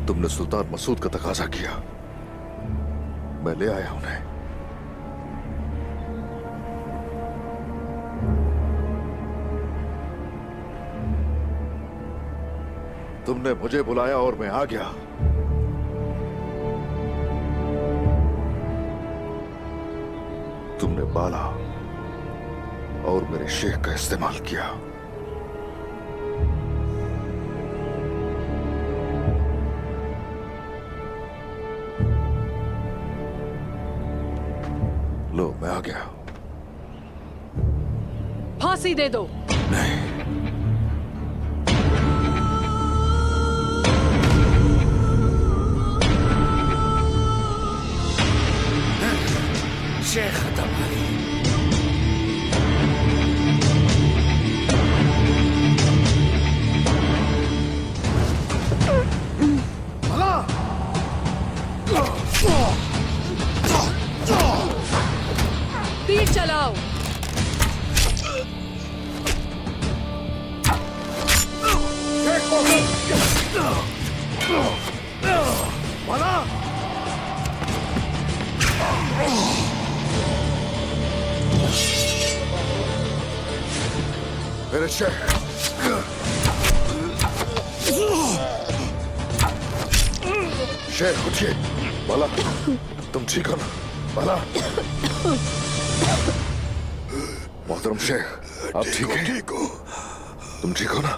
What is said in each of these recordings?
तुमने सुल्तान मसूद का तकाजा किया, मैं ले आया उन्हें। तुमने मुझे बुलाया और मैं आ गया। तुमने बाला और मेरे शेख का इस्तेमाल किया। लो, मैं आ गया। फांसी दे दो। नहीं, शेख खत्म आ गई। तीर चलाओ। मेरे शेख, शेख उठिए। बाला, तुम ठीक हो ना? बाला, मोहतरम शेख, आप ठीक हैं? ठीक हो? तुम ठीक हो ना?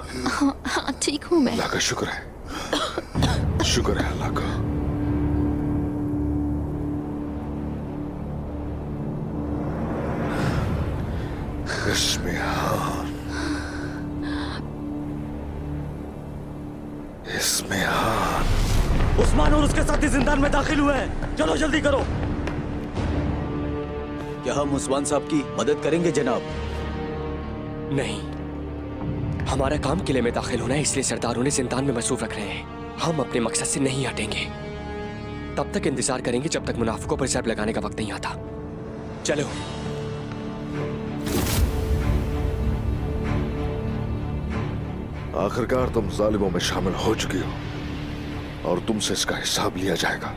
हाँ ठीक हूँ मैं। अल्लाह का शुक्र है, शुक्र है अल्लाह का। इस्मिहान, इस्मिहान। उस्मान और उसके साथी जिंदान में दाखिल हुए हैं। चलो जल्दी करो। क्या हम उस्मान साहब की मदद करेंगे जनाब? नहीं, हमारा काम किले में दाखिल होना है, इसलिए सरदार उन्हें जिंदान में मसरूफ रख रहे हैं। हम अपने मकसद से नहीं हटेंगे। तब तक इंतजार करेंगे जब तक मुनाफिकों पर जरब लगाने का वक्त नहीं आता। चलो। आखिरकार तुम जालिमों में शामिल हो चुकी हो और तुमसे इसका हिसाब लिया जाएगा।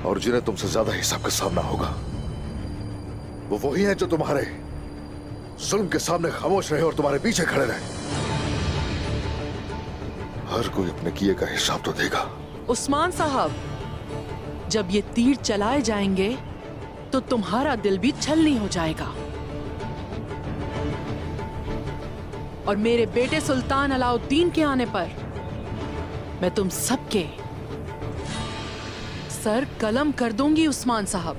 और जिन्हें तुमसे ज्यादा हिसाब का सामना होगा वो वही हैं जो तुम्हारे जुल्म के सामने खामोश रहे और तुम्हारे पीछे खड़े रहे। हर कोई अपने किए का हिसाब तो देगा। उस्मान साहब, जब ये तीर चलाए जाएंगे तो तुम्हारा दिल भी छलनी हो जाएगा और मेरे बेटे सुल्तान अलाउद्दीन के आने पर मैं तुम सबके सर कलम कर दूंगी उस्मान साहब,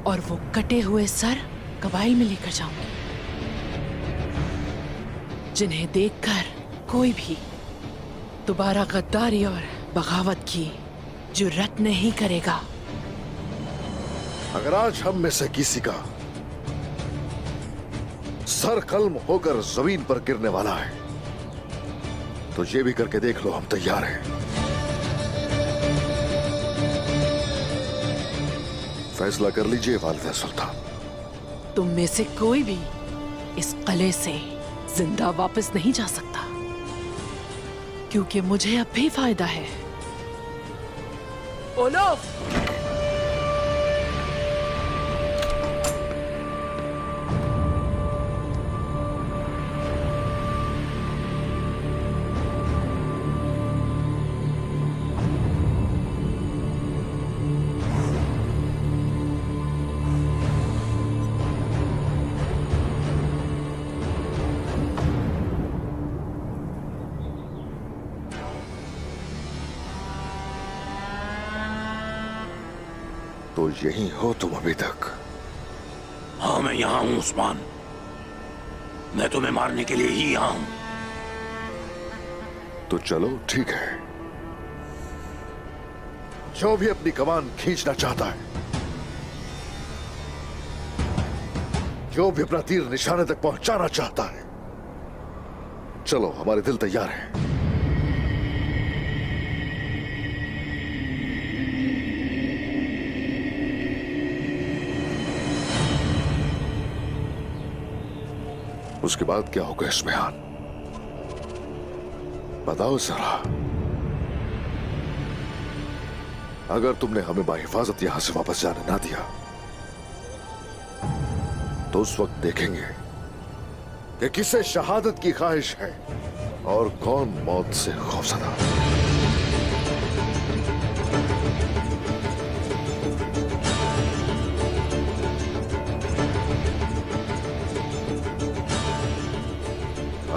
और वो कटे हुए सर कबाइल में लेकर जाऊंगी, जिन्हें देखकर कोई भी दोबारा गद्दारी और बगावत की जुर्रत नहीं करेगा। अगर आज हम में से किसी का सर कलम होकर जमीन पर गिरने वाला है तो ये भी करके देख लो, हम तैयार हैं। फैसला कर लीजिए वालिदा सुल्तान। तुम में से कोई भी इस किले से जिंदा वापस नहीं जा सकता, क्योंकि मुझे अब भी फायदा है। ओलोफ! तो यही हो तुम अभी तक? हाँ, मैं यहाँ हूँ उस्मान। मैं तुम्हें मारने के लिए ही यहाँ हूँ। तो चलो ठीक है, जो भी अपनी कमान खींचना चाहता है, जो भी अपना तीर निशाने तक पहुंचाना चाहता है, चलो, हमारे दिल तैयार हैं। उसके बाद क्या होगा इस्मिहान, बताओ जरा। अगर तुमने हमें बाहिफाजत यहां से वापस जाने ना दिया तो उस वक्त देखेंगे कि किसे शहादत की ख्वाहिश है और कौन मौत से खौफजदा।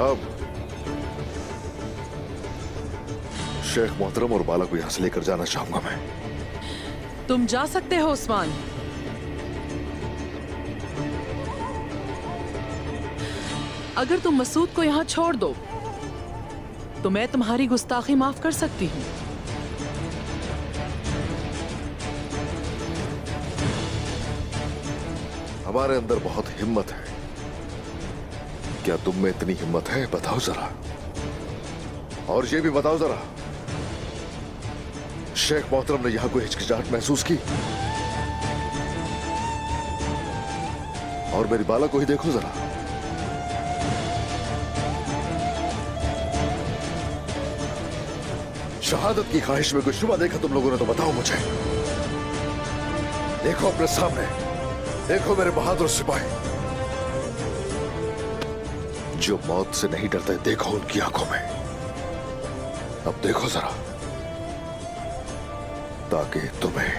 अब शेख मोहतरम और बाला को यहां से लेकर जाना चाहूंगा मैं। तुम जा सकते हो उस्मान, अगर तुम मसूद को यहां छोड़ दो तो मैं तुम्हारी गुस्ताखी माफ कर सकती हूं। हमारे अंदर बहुत हिम्मत है। क्या तुम में इतनी हिम्मत है? बताओ जरा। और ये भी बताओ जरा, शेख मोहतरम ने यहां कोई हिचकिचाहट महसूस की? और मेरी बाला को ही देखो जरा। शहादत की ख्वाहिश में कोई शुबा देखा तुम लोगों ने तो बताओ मुझे। देखो अपने सामने, देखो मेरे बहादुर सिपाही जो मौत से नहीं डरते, देखो उनकी आंखों में। अब देखो जरा, ताकि तुम्हें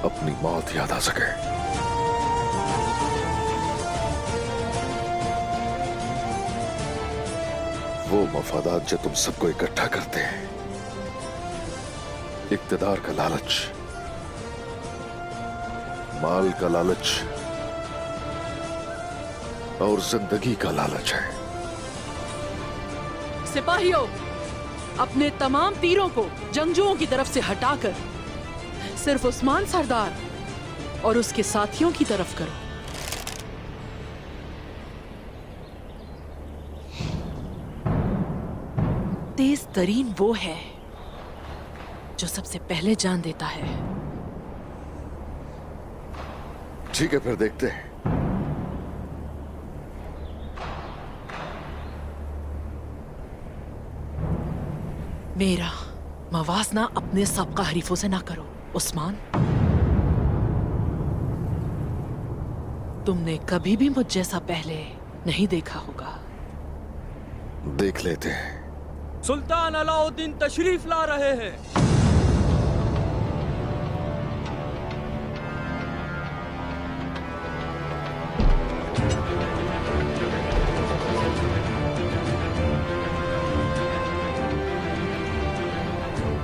अपनी मौत याद आ सके। वो मफादात जो तुम सबको इकट्ठा करते हैं, इक्तिदार का लालच, माल का लालच और जिंदगी का लालच है। सिपाहियों, अपने तमाम तीरों को जंगजुओं की तरफ से हटाकर सिर्फ उस्मान सरदार और उसके साथियों की तरफ करो। तेज तरीन वो है जो सबसे पहले जान देता है। ठीक है, फिर देखते हैं। मेरा मवाजना अपने सबका हरीफों से ना करो उस्मान। तुमने कभी भी मुझ जैसा पहले नहीं देखा होगा। देख लेते हैं। सुल्तान अलाउद्दीन तशरीफ ला रहे हैं।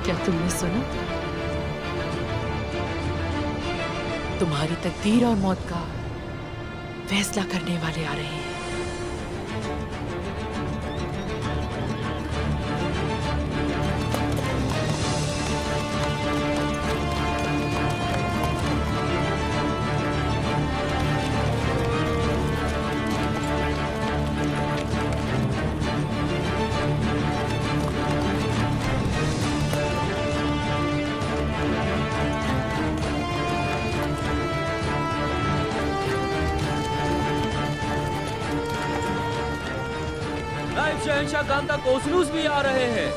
क्या तुमने सुना? तुम्हारी तकदीर और मौत का फैसला करने वाले आ रहे हैं। नायब शहंशाह कांता कोसनूस भी आ रहे हैं।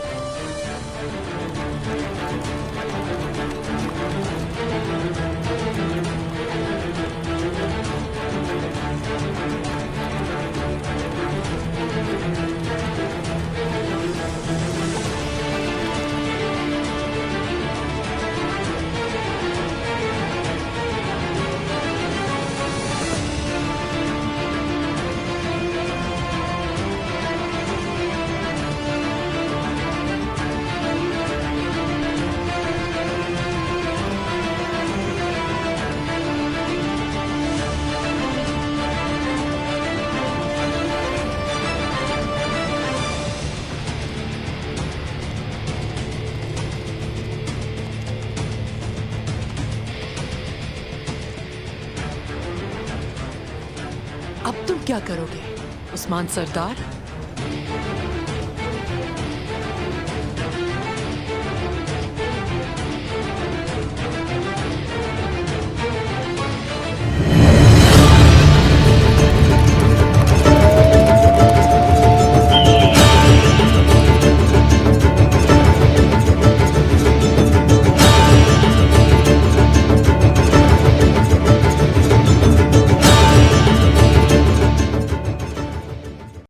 अब तुम क्या करोगे उस्मान सरदार?